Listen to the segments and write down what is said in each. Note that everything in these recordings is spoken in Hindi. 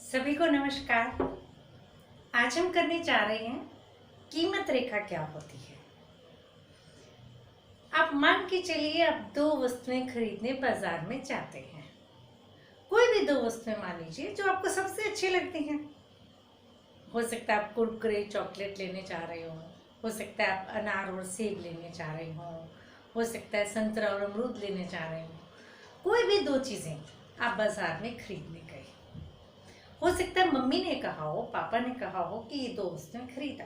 सभी को नमस्कार। आज हम करने जा रहे हैं कीमत रेखा क्या होती है। आप मान के चलिए आप दो वस्तुएं खरीदने बाजार में जाते हैं। कोई भी दो वस्तुएं मान लीजिए जो आपको सबसे अच्छी लगती हैं। हो सकता है आप कुरकुरे चॉकलेट लेने जा रहे हो सकता है आप अनार और सेब लेने जा रहे हो सकता है संतरा और अमरूद लेने जा रहे हो। कोई भी दो चीज़ें आप बाजार में खरीदने गए। हो सकता है मम्मी ने कहा हो, पापा ने कहा हो कि ये दो वस्तुएं खरीदा।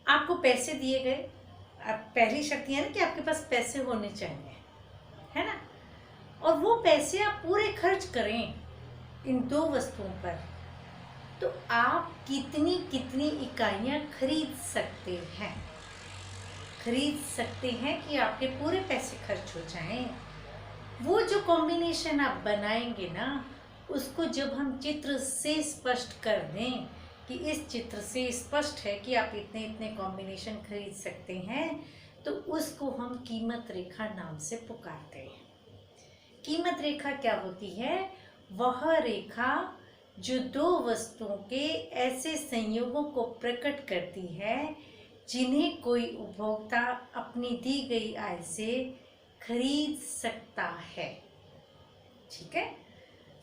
आपको पैसे दिए गए। अब पहली शर्त यह है ना कि आपके पास पैसे होने चाहिए, है ना। और वो पैसे आप पूरे खर्च करें इन दो वस्तुओं पर, तो आप कितनी कितनी इकाइयां खरीद सकते हैं कि आपके पूरे पैसे खर्च हो जाएं। वो जो कॉम्बिनेशन आप बनाएंगे ना, उसको जब हम चित्र से स्पष्ट कर दें कि इस चित्र से स्पष्ट है कि आप इतने इतने कॉम्बिनेशन खरीद सकते हैं, तो उसको हम कीमत रेखा नाम से पुकारते हैं। कीमत रेखा क्या होती है? वह रेखा जो दो वस्तुओं के ऐसे संयोगों को प्रकट करती है जिन्हें कोई उपभोक्ता अपनी दी गई आय से खरीद सकता है। ठीक है,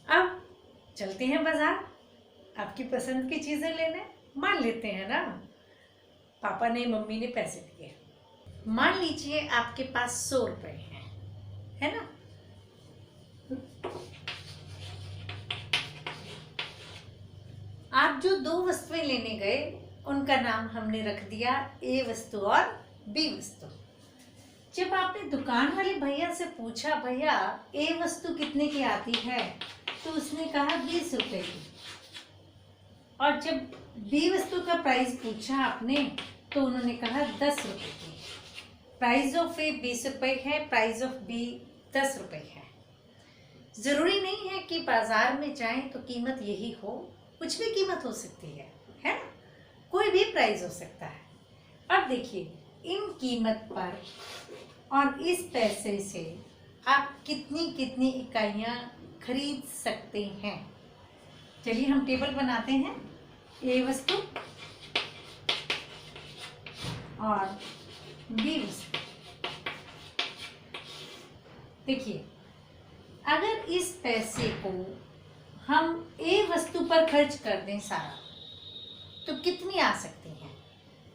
अब चलते हैं बाजार आपकी पसंद की चीजें लेने। मान लेते हैं ना पापा ने मम्मी ने पैसे दिए। मान लीजिए आपके पास 100 रुपए हैं, है ना। आप जो दो वस्तुएं लेने गए उनका नाम हमने रख दिया ए वस्तु और बी वस्तु। जब आपने दुकान वाले भैया से पूछा भैया ए वस्तु कितने की आती है, तो उसने कहा 20 रुपए की। और जब बी वस्तु का प्राइस पूछा आपने तो उन्होंने कहा 10 रुपए की। प्राइस ऑफ ए 20 रुपए है, प्राइस ऑफ बी 10 रुपए है। जरूरी नहीं है कि बाजार में जाएं तो कीमत यही हो, कुछ भी कीमत हो सकती है ना। कोई भी प्राइस हो सकता है। अब देखिए इन कीमत पर और इस पैसे से आप कितनी कितनी इकाइयां खरीद सकते हैं। चलिए हम टेबल बनाते हैं। ए वस्तु और बी वस्तु। देखिए अगर इस पैसे को हम ए वस्तु पर खर्च कर दें सारा, तो कितनी आ सकती हैं?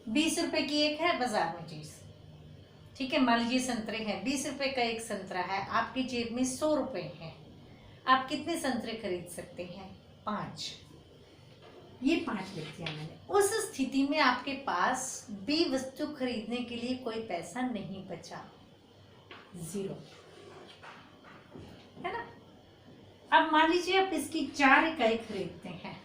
20 रुपए की एक है बाजार में चीज। ठीक है, मान लीजिए संतरे हैं, 20 रुपए का एक संतरा है, आपकी जेब में 100 रुपए हैं। आप कितने संतरे खरीद सकते हैं? 5। ये 5 लिख दिया मैंने। उस स्थिति में आपके पास बी वस्तु खरीदने के लिए कोई पैसा नहीं बचा, 0, है ना। अब मान लीजिए आप इसकी 4 इकाई खरीदते हैं।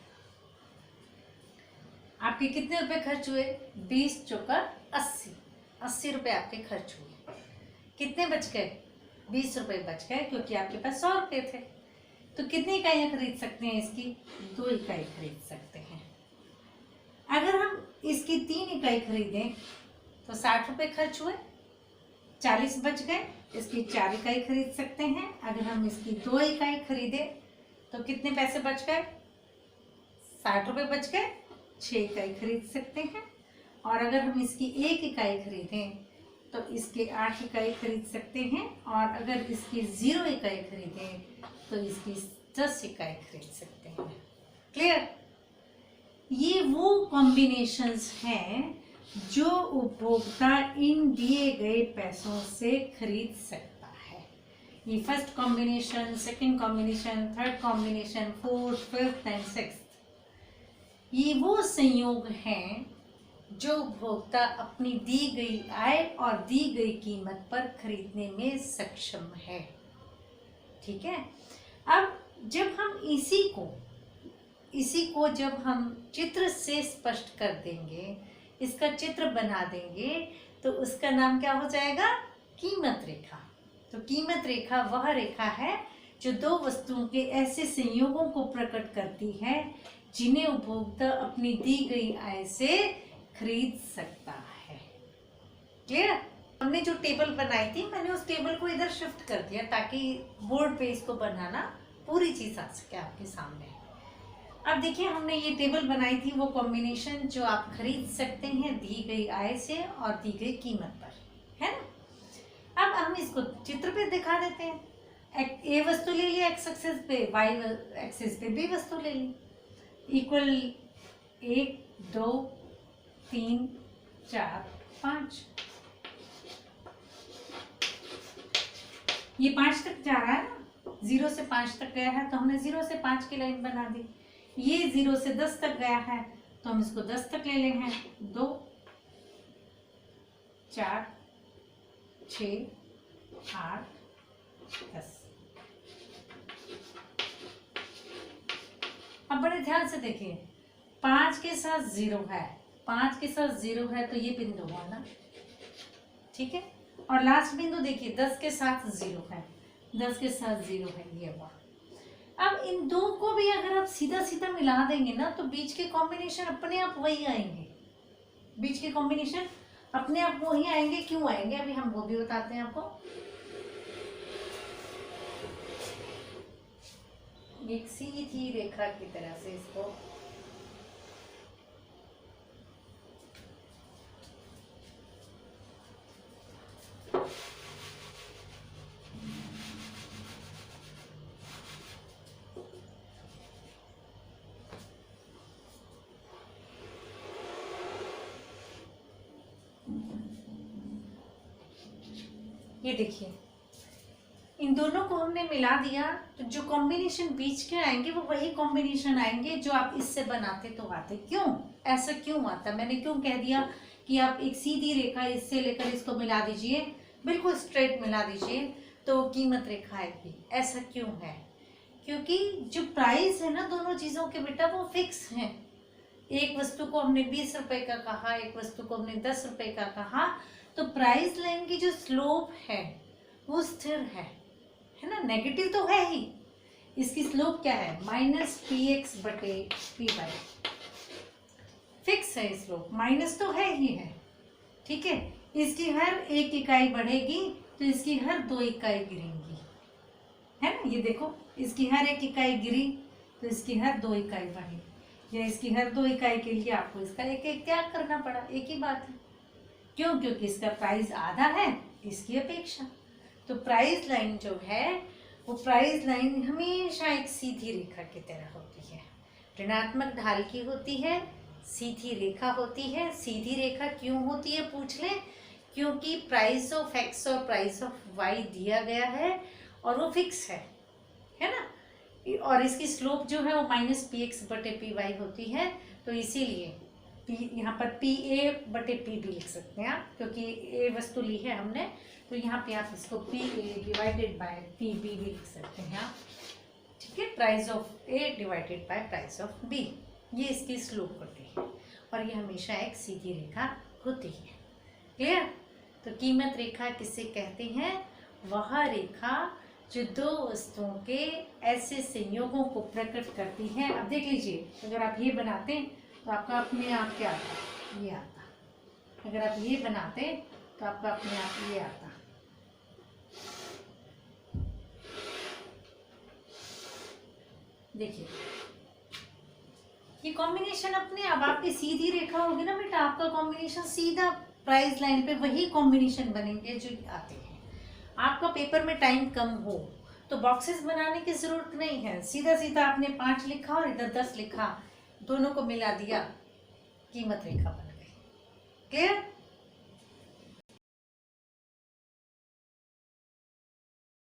आपके कितने रुपए खर्च हुए? 20 चौका 80 रुपए आपके खर्च हुए। कितने बच गए? 20 रुपए बच गए, क्योंकि आपके पास 100 रुपए थे। तो कितनी इकाइयां खरीद सकते हैं इसकी? 2 इकाई खरीद सकते हैं। अगर हम इसकी 3 इकाई खरीदें तो 60 रुपए खर्च हुए, 40 बच गए। इसकी 4 इकाई खरीद सकते हैं। अगर हम इसकी 2 इकाई खरीदे तो कितने पैसे बच गए? 60 रुपए बच गए, 6 इकाई खरीद सकते हैं। और अगर हम इसकी 1 इकाई खरीदें तो इसके 8 इकाई खरीद सकते हैं। और अगर इसकी 0 इकाई खरीदें तो इसकी 10 इकाई खरीद सकते हैं। क्लियर? ये वो कॉम्बिनेशंस हैं जो उपभोक्ता इन दिए गए पैसों से खरीद सकता है। ये first combination, second combination, third combination, fourth, fifth and sixth, ये वो संयोग हैं जो उपभोक्ता अपनी दी गई आय और दी गई कीमत पर खरीदने में सक्षम है। ठीक है, अब जब हम इसी को जब हम चित्र से स्पष्ट कर देंगे, इसका चित्र बना देंगे, तो उसका नाम क्या हो जाएगा? कीमत रेखा। तो कीमत रेखा वह रेखा है जो दो वस्तुओं के ऐसे संयोगों को प्रकट करती है जिन्हें उपभोक्ता अपनी दी गई आय से खरीद सकता है। क्लियर? हमने जो टेबल बनाई थी, मैंने उस टेबल को इधर शिफ्ट कर दिया ताकि बोर्ड पे इसको बनाना पूरी चीज आ सके आपके सामने। अब देखिए हमने ये टेबल बनाई थी, वो कॉम्बिनेशन जो आप खरीद सकते हैं दी गई आय से और दी गई कीमत पर, है ना। अब हम इसको चित्र पे दिखा देते हैं। ए वस्तु ले लिया एक्स एक्सिस पे, वाई एक्सिस पे बी वस्तु ले ली, इक्वल 1 2 3 4 5। ये 5 तक जा रहा है ना, 0 से 5 तक गया है तो हमने 0 से 5 की लाइन बना दी। ये 0 से 10 तक गया है तो हम इसको 10 तक ले लेंगे। 2 4 6 8 10। अब बड़े ध्यान से देखिए, 5 के साथ 0 है, 5 के साथ 0 है तो ये बिंदु हुआ ना, ठीक है। और लास्ट बिंदु देखिए 10 के साथ 0 है, 10 के साथ 0 है, ये हुआ। अब इन दो को भी अगर आप सीधा सीधा मिला देंगे ना तो बीच के कॉम्बिनेशन अपने आप वही आएंगे, बीच के कॉम्बिनेशन अपने आप वही आएंगे। क्यों आएंगे अभी हम वो भी बताते हैं आपको। एक सीधी रेखा की तरह से इसको ये देखिए, इन दोनों को हमने मिला दिया तो जो कॉम्बिनेशन बीच के आएंगे वो वही कॉम्बिनेशन आएंगे जो आप इससे बनाते तो आते। क्यों ऐसा क्यों आता, मैंने क्यों कह दिया कि आप एक सीधी रेखा इससे लेकर इसको मिला दीजिए, बिल्कुल स्ट्रेट मिला दीजिए तो कीमत रेखा आएगी। ऐसा क्यों है, क्योंकि जो प्राइस है ना दोनों चीज़ों के बेटा वो फिक्स हैं। एक वस्तु को हमने 20 रुपए का कहा, एक वस्तु को हमने 10 रुपए का कहा, तो प्राइस लाइन की जो स्लोप है वो स्थिर है ना, नेगेटिव तो है ही। इसकी स्लोप क्या है, -px/py, फिक्स है स्लोप, माइनस तो है ही है, ठीक है। इसकी हर एक इकाई बढ़ेगी तो इसकी हर 2 इकाई गिरेंगी, है ना। ये देखो, इसकी हर एक इकाई गिरी तो इसकी हर 2 इकाई बढ़ी, या इसकी हर 2 इकाई के लिए आपको इसका एक एक त्याग करना पड़ा, एक ही बात है। क्यों, क्योंकि इसका प्राइस आधा है इसकी अपेक्षा। तो प्राइस लाइन जो है वो प्राइस लाइन हमेशा एक सीधी रेखा की तरह होती है, ऋणात्मक ढाल की होती है, सीधी रेखा होती है। सीधी रेखा क्यों होती है पूछ लें, क्योंकि प्राइस ऑफ एक्स और प्राइस ऑफ वाई दिया गया है और वो फिक्स है ना। और इसकी स्लोप जो है वो -px/py होती है, तो इसीलिए यहाँ पर PA/P भी लिख सकते हैं आप, क्योंकि ए वस्तु ली है हमने तो यहाँ पे आप इसको PA/PB भी लिख सकते हैं आप, ठीक है। Price of A divided by price of B, ये इसकी स्लोप होती है और ये हमेशा एक सीधी रेखा होती है। क्लियर। तो कीमत रेखा किसे कहते हैं, वह रेखा जो दो वस्तुओं के ऐसे संयोगों को प्रकट करती है। अब देख लीजिए, अगर आप ये बनाते तो आपका अपने आप क्या आता, ये आता। अगर आप ये बनाते तो आपका अपने आप ये आता। देखिए ये कॉम्बिनेशन अपने अब आपकी सीधी रेखा होगी ना बेटा, आपका कॉम्बिनेशन सीधा प्राइस लाइन पे वही कॉम्बिनेशन बनेंगे जो आते हैं। आपका पेपर में टाइम कम हो तो बॉक्सेस बनाने की जरूरत नहीं है, सीधा सीधा आपने 5 लिखा और इधर 10 लिखा, दोनों को मिला दिया, कीमत रेखा बन गई। क्लियर।